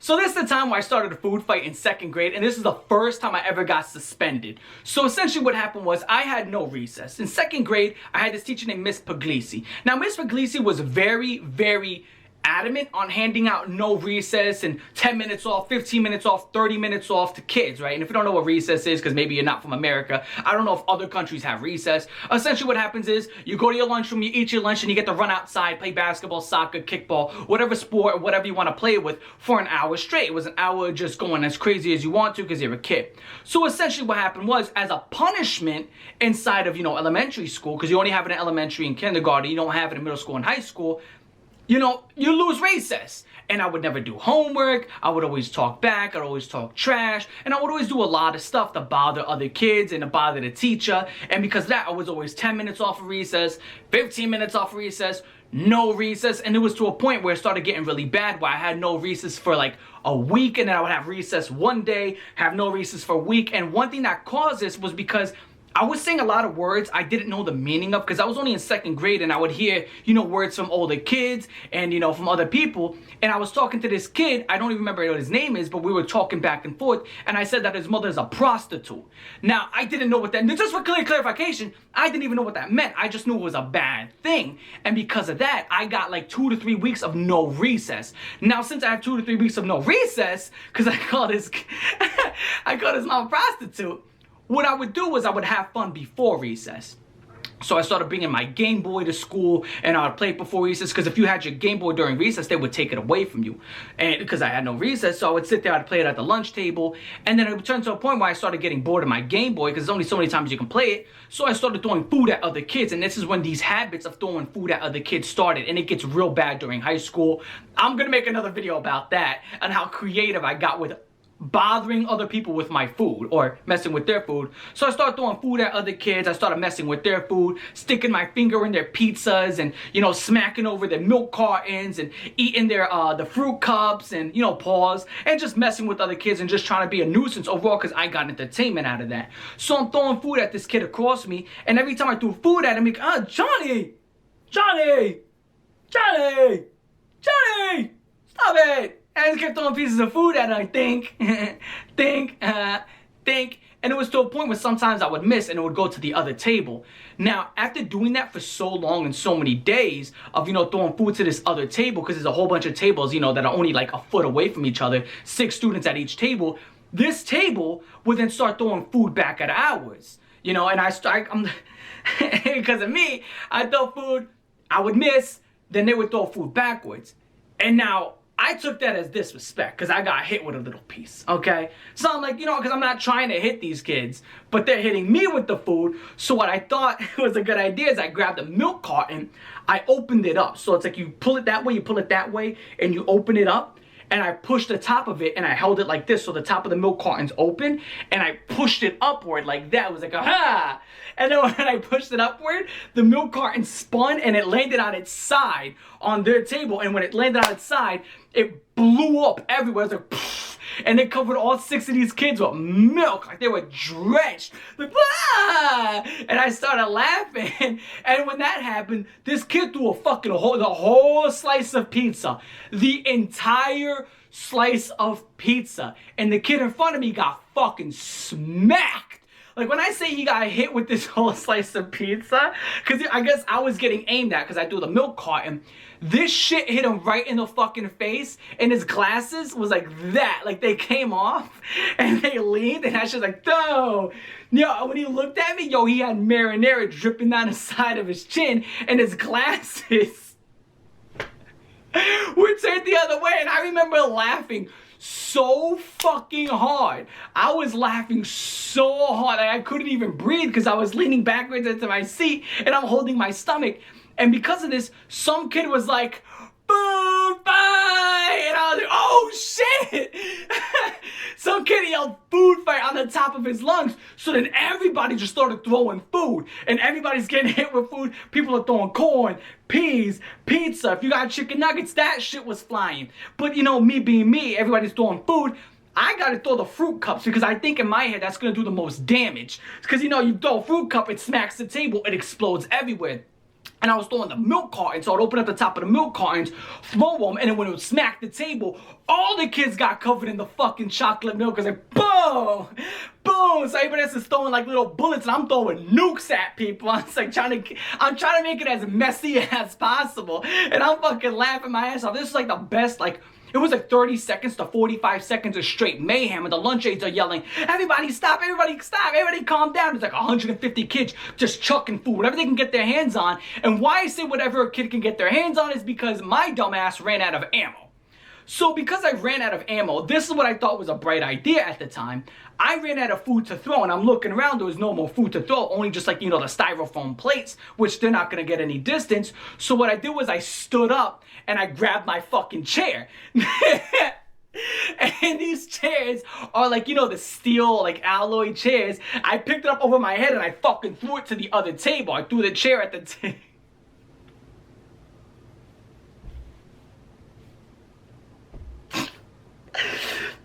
So this is the time where I started a food fight in second grade, and this is the first time I ever got suspended. So essentially what happened was I had no recess. In second grade, I had this teacher named Miss Puglisi. Now Miss Puglisi was very adamant on handing out no recess and 10 minutes off, 15 minutes off, 30 minutes off to kids, right? And if you don't know what recess is, because maybe you're not from America, I don't know if other countries have recess. Essentially what happens is you go to your lunchroom, you eat your lunch, and you get to run outside, play basketball, soccer, kickball, whatever sport, or whatever you want to play with for an hour straight. It was an hour just going as crazy as you want to because you're a kid. So essentially what happened was, as a punishment inside of, elementary school, because you only have it in elementary and kindergarten, you don't have it in middle school and high school, you lose recess. And I would never do homework, I would always talk back, I'd always talk trash, and I would always do a lot of stuff to bother other kids and to bother the teacher. And because of that, I was always 10 minutes off of recess, 15 minutes off of recess, no recess. And it was to a point where it started getting really bad, where I had no recess for like a week, and then I would have recess one day, have no recess for a week. And one thing that caused this was because I was saying a lot of words I didn't know the meaning of, because I was only in second grade, and I would hear, words from older kids and, from other people. And I was talking to this kid, I don't even remember what his name is, but we were talking back and forth, and I said that his mother is a prostitute. Now, I didn't know what that meant. Just for clarification, I didn't even know what that meant. I just knew it was a bad thing. And because of that, I got like 2 to 3 weeks of no recess. Now, since I have 2 to 3 weeks of no recess, because I call his mom a prostitute, what I would do was I would have fun before recess. So I started bringing my Game Boy to school, and I would play it before recess, because if you had your Game Boy during recess, they would take it away from you. And because I had no recess, so I would sit there, I'd play it at the lunch table, and then it would turn to a point where I started getting bored of my Game Boy, because there's only so many times you can play it. So I started throwing food at other kids, and this is when these habits of throwing food at other kids started, and it gets real bad during high school. I'm gonna make another video about that, and how creative I got with bothering other people with my food, or messing with their food. So I started throwing food at other kids, I started messing with their food, sticking my finger in their pizzas, and smacking over their milk cartons, and eating their the fruit cups, and paws, and just messing with other kids, and just trying to be a nuisance overall, because I got entertainment out of that. So I'm throwing food at this kid across me, and every time I threw food at him, he'd go, Johnny, stop it. And I just kept throwing pieces of food at her, think. And it was to a point where sometimes I would miss, and it would go to the other table. Now, after doing that for so long and so many days of, throwing food to this other table, because there's a whole bunch of tables, that are only like a foot away from each other, 6 students at each table, this table would then start throwing food back at ours. And because of me, I throw food, I would miss, then they would throw food backwards. And now, I took that as disrespect, because I got hit with a little piece, okay? So I'm like, because I'm not trying to hit these kids, but they're hitting me with the food. So what I thought was a good idea is I grabbed a milk carton, I opened it up. So it's like you pull it that way, you pull it that way, and you open it up. And I pushed the top of it, and I held it like this, so the top of the milk carton's open, and I pushed it upward like that. It was like, aha! And then when I pushed it upward, the milk carton spun, and it landed on its side on their table. And when it landed on its side, it blew up everywhere. It was like, pfft, and it covered all 6 of these kids with milk, like they were drenched. Like, ah! And I started laughing. And when that happened, this kid threw the whole slice of pizza, the entire slice of pizza, and the kid in front of me got fucking smacked. Like, when I say he got hit with this whole slice of pizza, because I guess I was getting aimed at, because I threw the milk carton, this shit hit him right in the fucking face, and his glasses was like that. Like, they came off, and they leaned, and I was just like, no. When he looked at me, he had marinara dripping down the side of his chin, and his glasses were turned the other way, and I remember laughing so fucking hard. I was laughing so hard I couldn't even breathe, because I was leaning backwards into my seat, and I'm holding my stomach. And because of this, some kid was like, food fight! And I was like, oh shit! Some kid yelled food fight on the top of his lungs. So then everybody just started throwing food. And everybody's getting hit with food. People are throwing corn, peas, pizza. If you got chicken nuggets, that shit was flying. But me being me, everybody's throwing food. I gotta throw the fruit cups, because I think in my head that's gonna do the most damage. Because you throw a fruit cup, it smacks the table, it explodes everywhere. and I was throwing the milk carton, so I'd open up the top of the milk cartons, throw them, and then when it would smack the table, all the kids got covered in the fucking chocolate milk. It was like, boom, boom. So everybody else is throwing like little bullets, and I'm throwing nukes at people. I'm trying to make it as messy as possible, and I'm fucking laughing my ass off. This is like the best, like, it was like 30 seconds to 45 seconds of straight mayhem, and the lunch aides are yelling, everybody stop, everybody calm down. It's like 150 kids just chucking food, whatever they can get their hands on. And why I say whatever a kid can get their hands on is because my dumbass ran out of ammo. So because I ran out of ammo, this is what I thought was a bright idea at the time. I ran out of food to throw, and I'm looking around, there was no more food to throw, only just like, you know, the styrofoam plates, which they're not gonna get any distance. So what I did was I stood up and I grabbed my fucking chair. And these chairs are like, you know, the steel, like, alloy chairs. I picked it up over my head and I fucking threw it to the other table. I threw the chair at the table.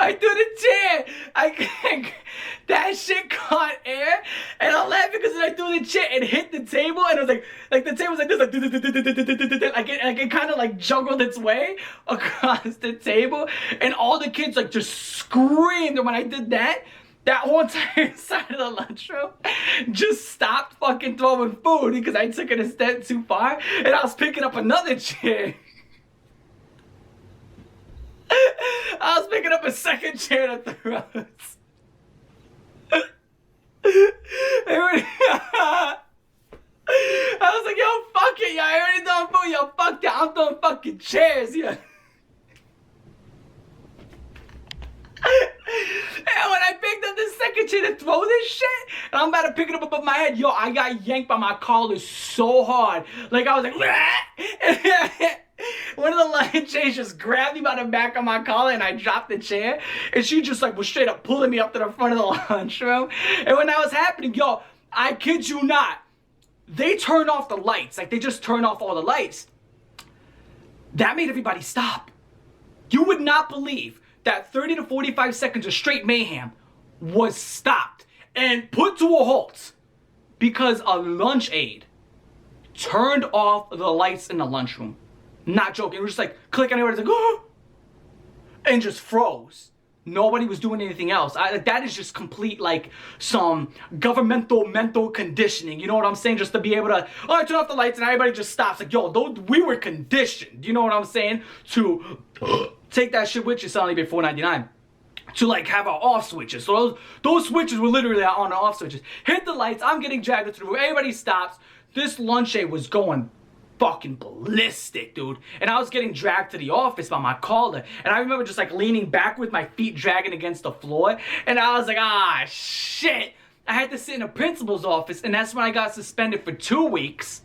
I threw the chair. That shit caught air, and I'm laughing because I threw the chair and hit the table, and it was like the table was like this, like it kind of like juggled its way across the table, and all the kids like just screamed. And when I did that, that whole entire side of the lunchroom just stopped fucking throwing food because I took it a step too far, and I was picking up another chair. I was picking up a second chair to throw. I was like, yo, fuck it, yo, I already throwing food, yo, fuck that, I'm throwing fucking chairs, yo. And when I picked up the second chair to throw this shit, and I'm about to pick it up above my head, yo, I got yanked by my collar so hard. Like, I was like, one of the lunch aides just grabbed me by the back of my collar, and I dropped the chair, and she just like was straight up pulling me up to the front of the lunchroom. And when that was happening, yo, I kid you not, they turned off the lights. Like, they just turned off all the lights. That made everybody stop. You would not believe that 30 to 45 seconds of straight mayhem was stopped and put to a halt because a lunch aide turned off the lights in the lunchroom. Not joking. It was just like, click on it, it's like, oh, and just froze. Nobody was doing anything else. That is just complete, like, some governmental mental conditioning. You know what I'm saying? Just to be able to, oh, I turn off the lights and everybody just stops. Like, yo, we were conditioned. You know what I'm saying? To take that shit with you. It's only been $4.99. To like have our off switches. So those switches were literally our on and off switches. Hit the lights. I'm getting dragged into the room. Everybody stops. This lunch aide was going fucking ballistic, dude. And I was getting dragged to the office by my collar. And I remember just like leaning back with my feet dragging against the floor. And I was like, ah, shit. I had to sit in the principal's office. And that's when I got suspended for 2 weeks.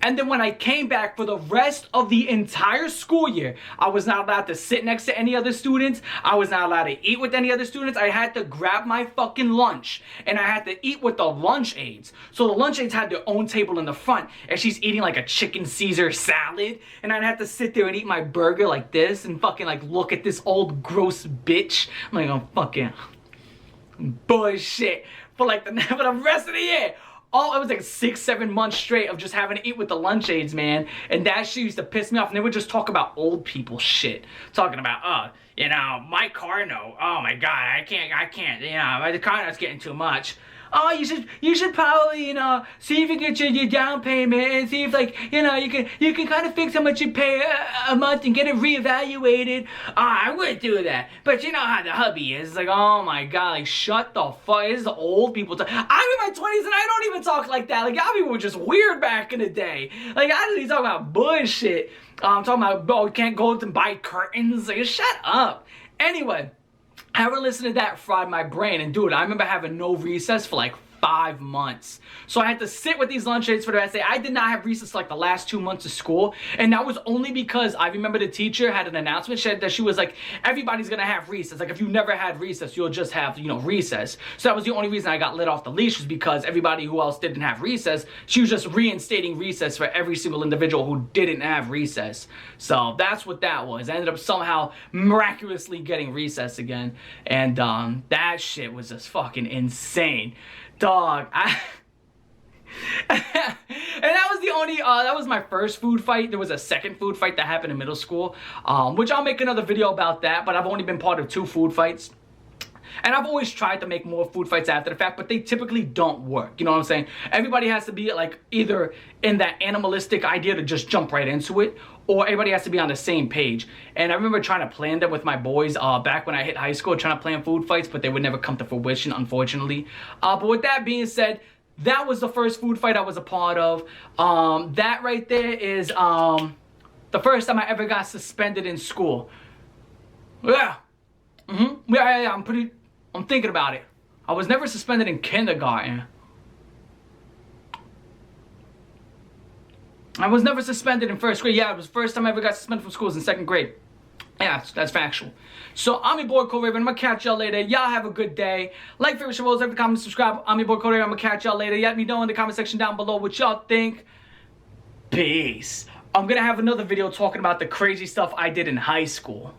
And then when I came back for the rest of the entire school year, I was not allowed to sit next to any other students. I was not allowed to eat with any other students. I had to grab my fucking lunch. And I had to eat with the lunch aides. So the lunch aides had their own table in the front. And she's eating like a chicken Caesar salad. And I'd have to sit there and eat my burger like this. And fucking like look at this old gross bitch. I'm like, oh, fucking bullshit. For like for the rest of the year. Oh, it was like 6-7 months straight of just having to eat with the lunch aides, man. And that shit used to piss me off. And they would just talk about old people shit. Talking about, you know, my car note. Oh my God, I can't, you know, the car note's getting too much. Oh, you should probably, you know, see if you can get your down payment and see if, like, you know, you can kind of fix how much you pay a month and get it reevaluated. I would do that, but you know how the hubby is. It's like, oh my God, like, shut the fuck. This is the old people talk. I'm in my 20s and I don't even talk like that. Like, y'all people were just weird back in the day. Like, I didn't even talk about bullshit. I'm talking about, oh, you can't go and buy curtains. Like, shut up. Anyway. Having listened to that fried my brain, and dude, I remember having no recess for like 5 months. So I had to sit with these lunch aides for the rest of the day. I did not have recess like the last 2 months of school, and that was only because I remember the teacher had an announcement that she was like, everybody's gonna have recess. Like, if you never had recess, you'll just have, you know, recess. So that was the only reason I got let off the leash, was because everybody who else didn't have recess, she was just reinstating recess for every single individual who didn't have recess. So that's what that was. I ended up somehow miraculously getting recess again, and that shit was just fucking insane. Dog, And that was the only, that was my first food fight. There was a second food fight that happened in middle school, which I'll make another video about that, but I've only been part of 2 food fights. And I've always tried to make more food fights after the fact, but they typically don't work. You know what I'm saying? Everybody has to be like either in that animalistic idea to just jump right into it, or everybody has to be on the same page. And I remember trying to plan them with my boys back when I hit high school, trying to plan food fights, but they would never come to fruition, unfortunately. But with that being said, that was the first food fight I was a part of. That right there is the first time I ever got suspended in school. Yeah. Yeah, I'm thinking about it. I was never suspended in kindergarten. I was never suspended in first grade. Yeah, it was the first time I ever got suspended from school was in 2nd grade. Yeah, that's factual. So, I'm your boy, Coldraven. I'm gonna catch y'all later. Y'all have a good day. Like, favorite, share, like, comment, subscribe. I'm your boy, Coldraven. I'm gonna catch y'all later. Let me know in the comment section down below what y'all think. Peace. I'm gonna have another video talking about the crazy stuff I did in high school.